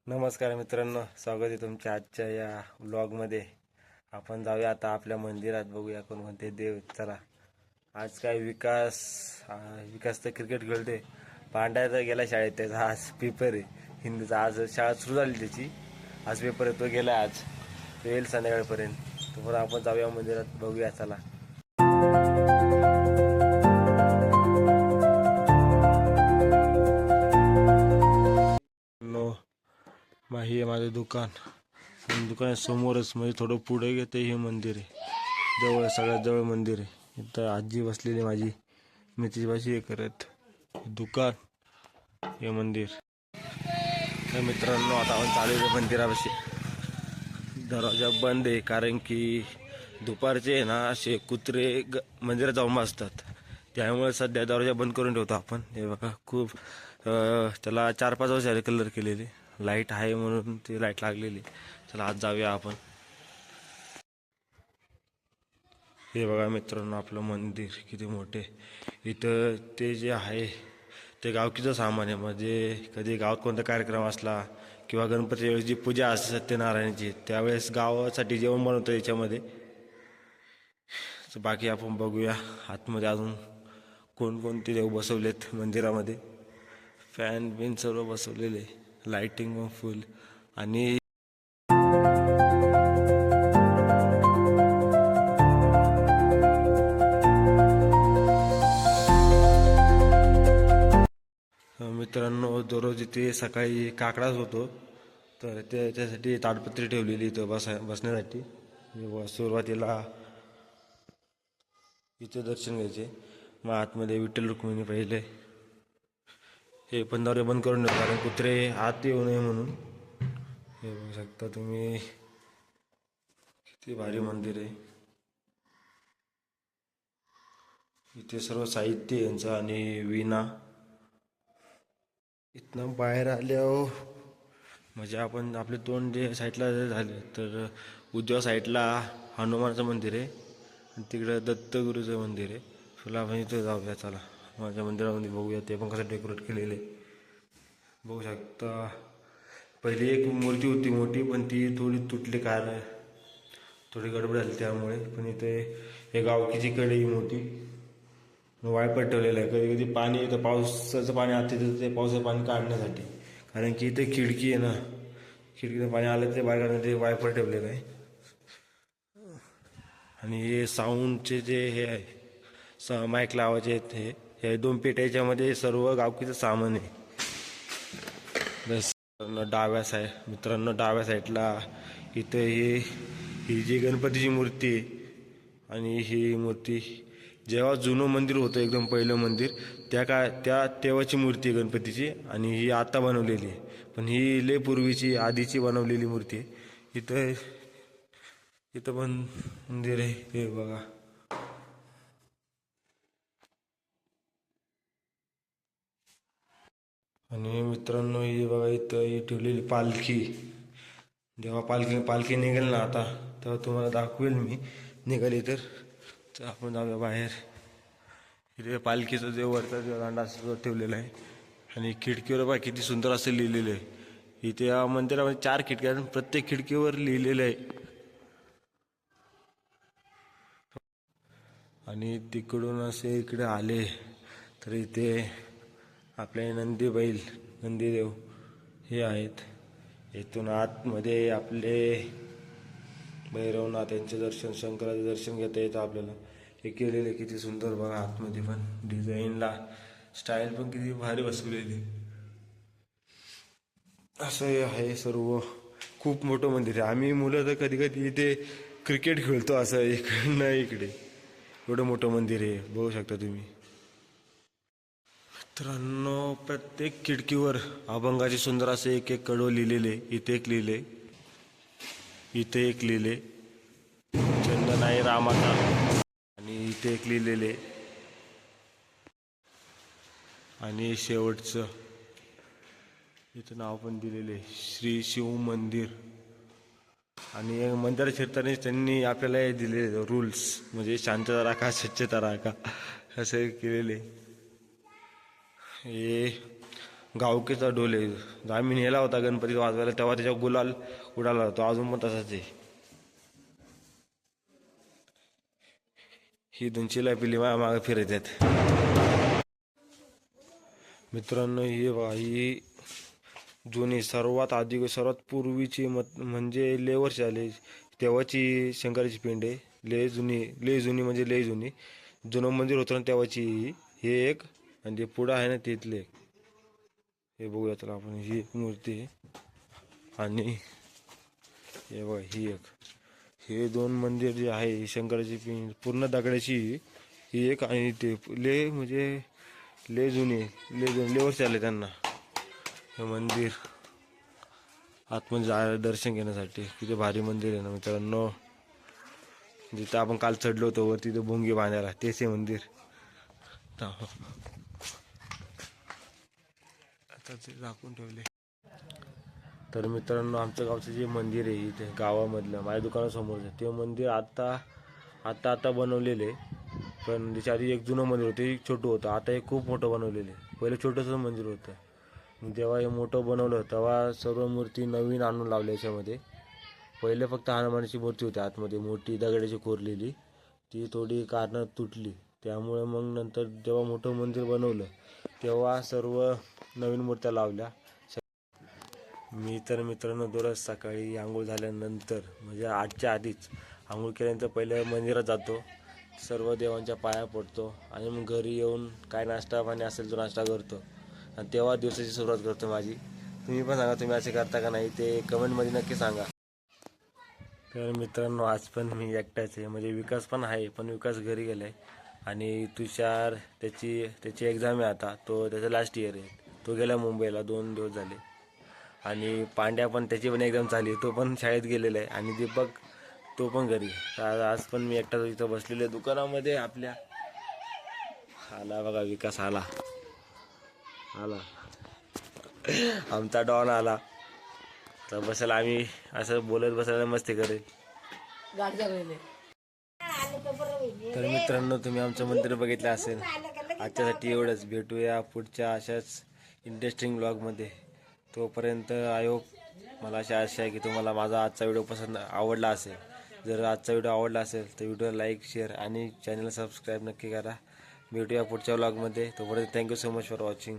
नमस्कार मित्रांनो, स्वागत आहे तुमच्या आजच्या या व्लॉगमध्ये. आपण जाऊया आता आपल्या मंदिरात, बघूया कोणते देव. चला. आज काय विकास तर क्रिकेट खेळतोय. पांड्या तर गेला शाळेत, त्याचा आज पेपर आहे हिंदीचा. आज शाळा सुरू झाली त्याची, आज पेपर आहे, तो गेला आज. तो येईल संध्याकाळपर्यंत. तर आपण जाऊया मंदिरात, बघूया. चला. हे आहे माझं दुकान. दुकानासमोरच म्हणजे थोडं पुढे घेते हे मंदिर आहे. सगळ्यात जवळ मंदिर आहे. इथं आजी बसलेली माझी, मेथीची भाजी हे करत. दुकान, हे मंदिर. तर मित्रांनो, आता आपण चालू आहे मंदिरापाशी. दरवाजा बंद आहे कारण की दुपारचे आहे ना, असे कुत्रे मंदिरात जाऊन बसतात. त्यामुळे सध्या दरवाजा बंद करून ठेवतो आपण. हे बघा, खूप त्याला 4-5 वर्ष झाले कलर केलेले. लाईट आहे म्हणून ती लाईट लागलेली. चला आज जाऊया आपण. हे बघा मित्रांनो, आपलं मंदिर किती मोठे. इथं ते जे आहे ते गावकीचं सामान आहे. म्हणजे कधी गावात कोणता कार्यक्रम असला किंवा गणपती वेळेस जी पूजा असते सत्यनारायणची, त्यावेळेस गावासाठी जेवण बनवतं याच्यामध्ये. बाकी आपण बघूया आतमध्ये अजून कोणकोणते देव बसवलेत मंदिरामध्ये. फॅन बिन सर्व बसवलेले, लाइटिंग व फुल. आणि मित्रांनो, दररोज इथे सकाळी काकडाच होतो, तर त्याच्यासाठी ताडपत्री ठेवलेली इथं बसण्यासाठी. सुरुवातीला इथे दर्शन घ्यायचे, मग आतमध्ये विठ्ठल रुक्मिणी पहिले. हे पण दरवाजे बंद करून ठेवतो कारण कुत्रे आत येऊ नये म्हणून. हे बघू शकता तुम्ही, किती भारी मंदिर आहे. इथे सर्व साहित्य यांचं आणि विणा. इथनं बाहेर आल्यावर म्हणजे आपण आपले तोंड जे साईडला झाले तर उजव्या साईडला हनुमानाचं मंदिर आहे आणि तिकडं दत्तगुरूचं मंदिर आहे. तुला आपण इथे जाऊया. चला माझ्या मंदिरामध्ये बघूया ते पण कसं डेकोरेट केलेलं आहे. बघू शकता, पहिली एक मूर्ती होती मोठी, पण ती थोडी तुटली, कारण थोडी गडबड झाली त्यामुळे. पण इथे हे गावकीची कढई मोठी वायपर ठेवलेलं आहे. कधी कधी पाणी येतं, पावसाचं पाणी आत येतं, ते पावसाचं पाणी काढण्यासाठी. कारण की इथे खिडकी आहे ना, खिडकीचं पाणी आलं ते बाहेर काढण्यासाठी वायपर ठेवलेलं आहे. आणि हे साऊंडचे जे हे आहे, माईक लावायचे आहेत, हे 2 पेट्याच्यामध्ये सर्व गावकीचं सामान आहे. बस. मित्रांनो, डाव्या साईडला इथं ही जी गणपतीची मूर्ती आहे, आणि ही मूर्ती जेव्हा जुनं मंदिर होतं, एकदम पहिलं मंदिर, तेव्हाची मूर्ती आहे गणपतीची. आणि ही आता बनवलेली आहे, पण ही लय पूर्वीची आधीची बनवलेली मूर्ती आहे. इथं पण मंदिर आहे, हे बघा. आणि मित्रांनो, ही बघा, इथं ही ठेवलेली पालखी. जेव्हा पालखी निघेल ना आता, तेव्हा तुम्हाला दाखवेल मी, निघाली तर आपण जाऊया बाहेर. इथे पालखीचं जे वरचा जो दांडा असतो ठेवलेला आहे. आणि खिडकीवर बघा किती सुंदर असं लिहिलेलं आहे. इथे या मंदिरामध्ये 4 खिडक्या आहेत, प्रत्येक खिडकीवर लिहिलेलं आहे. आणि तिकडून असे इकडे आले तर इथे आपले नंदीदेव हे आहेत. इथून आतमध्ये आपले भैरवनाथ यांचे दर्शन, शंकराचे दर्शन घेता येतं आपल्याला. हे केलेले किती सुंदर बघा, आतमध्ये पण डिझाईनला स्टाईल पण किती भारी बसवलेली. असं आहे सर्व. खूप मोठं मंदिर आहे. आम्ही मुलं तर कधी कधी इथे क्रिकेट खेळतो, असं इकडं इकडे. एवढं मोठं मंदिर आहे, बघू शकता तुम्ही. मित्रांनो, प्रत्येक खिडकीवर अभंगाचे सुंदर असे एक एक कडवं लिहिलेले. इथे एक लिहिले, इथे एक लिहिले, चंदन आहे रामाचा. आणि इथे एक लिहिलेले, आणि शेवटचं इथं नाव पण दिलेले, श्री शिव मंदिर. आणि मंदिरात शिरतानाच त्यांनी आपल्याला हे दिले रूल्स, म्हणजे शांतता राखा, स्वच्छता राखा, असे केलेले. हे गावकीचा ढोल आहे. आम्ही नेला होता गणपती वाजवायला, तेव्हा त्याच्या गुलाल उडाला होता, अजून पण तसाच आहे. ही दोनशेला पिली माझ्या मागे फिरत आहेत. मित्रांनो ही बघा, ही जुनी सर्वात आधी सर्वात पूर्वीची म्हणजे लय वर्ष आले तेव्हाची शंकराची पिंड आहे. लय जुनी म्हणजे लय जुनी जुनं मंदिर होतं ना तेव्हाची हे एक. आणि जे पुढं आहे ना तिथले हे बघूया तर आपण, ही एक मूर्ती आहे. आणि हे बघा ही एक, हे दोन मंदिर जे आहे शंकराची पिंड पूर्ण दगडाची ही एक. आणि ते म्हणजे लय जुनी लय वर्ष आले त्यांना हे मंदिर आतमध्ये जायला दर्शन घेण्यासाठी. किती भारी मंदिर आहे ना मित्रांनो. जिथं आपण काल चढलो होतो वर तिथे भोंगी बांधायला, तेच हे मंदिर. आता ते झाकून ठेवले. तर मित्रांनो आमच्या गावचं जे मंदिर आहे इथे गावामधलं माझ्या दुकानासमोरचं ते मंदिर आता बनवलेलं आहे. पण त्याच्या आधी एक जुनं मंदिर होतं, एक छोटं होतं. आता हे खूप मोठं बनवलेलं आहे. पहिलं छोटंसं मंदिर होतं. जेव्हा हे मोठं बनवलं तेव्हा सर्व मूर्ती नवीन आणून लावल्या याच्यामध्ये. पहिले फक्त हनुमानाची मूर्ती होती आतमध्ये मोठी दगडाची कोरलेली, ती थोडी कारणं तुटली. त्यामुळे मग नंतर जेव्हा मोठं मंदिर बनवलं तेव्हा सर्व नवीन मूर्त्या लावल्या. मी तर मित्रांनो दररोज सकाळी आंघोळ झाल्यानंतर म्हणजे 8च्या आधीच आंघोळ केल्यानंतर पहिले मंदिरात जातो, सर्व देवांच्या पाया पडतो आणि मग घरी येऊन काय नाश्ता पाणी असेल तो नाश्ता करतो आणि तेव्हा दिवसाची सुरुवात करतो माझी. तुम्ही पण सांगा तुम्ही असे करता का नाही ते कमेंटमध्ये नक्की सांगा. तर मित्रांनो आज पण मी एकटाच आहे, म्हणजे विकास पण आहे पण विकास घरी गेला आहे. आणि तुषार त्याची एक्झाम आहे आता, त्याचं लास्ट इयर आहे, तो गेला मुंबईला 2 दिवस झाले. आणि पांड्या पण त्याची पण एक्झाम चालली आहे, तो पण शाळेत गेलेला आहे. आणि दीपक तो पण घरी. तर आज पण मी एकटाच इथं बसलेलो आहे दुकानामध्ये आपल्या. आला बघा विकास, आला आमचा डॉन आला. तर बसायला आम्ही असं बोलत बसायला मस्ती करेल. तर मित्रांनो तुम्ही आमचं मंदिर बघितलं असेल. आजच्यासाठी एवढंच. भेटूया पुढच्या अशाच इंटरेस्टिंग ब्लॉगमध्ये. तोपर्यंत मला अशी आशा आहे की तुम्हाला माझा आजचा व्हिडिओ आवडला असेल. जर आजचा व्हिडिओ आवडला असेल तर व्हिडिओला लाईक शेअर आणि चॅनलला सबस्क्राईब नक्की करा. भेटूया पुढच्या व्लॉगमध्ये. तोपर्यंत thank you so much for watching.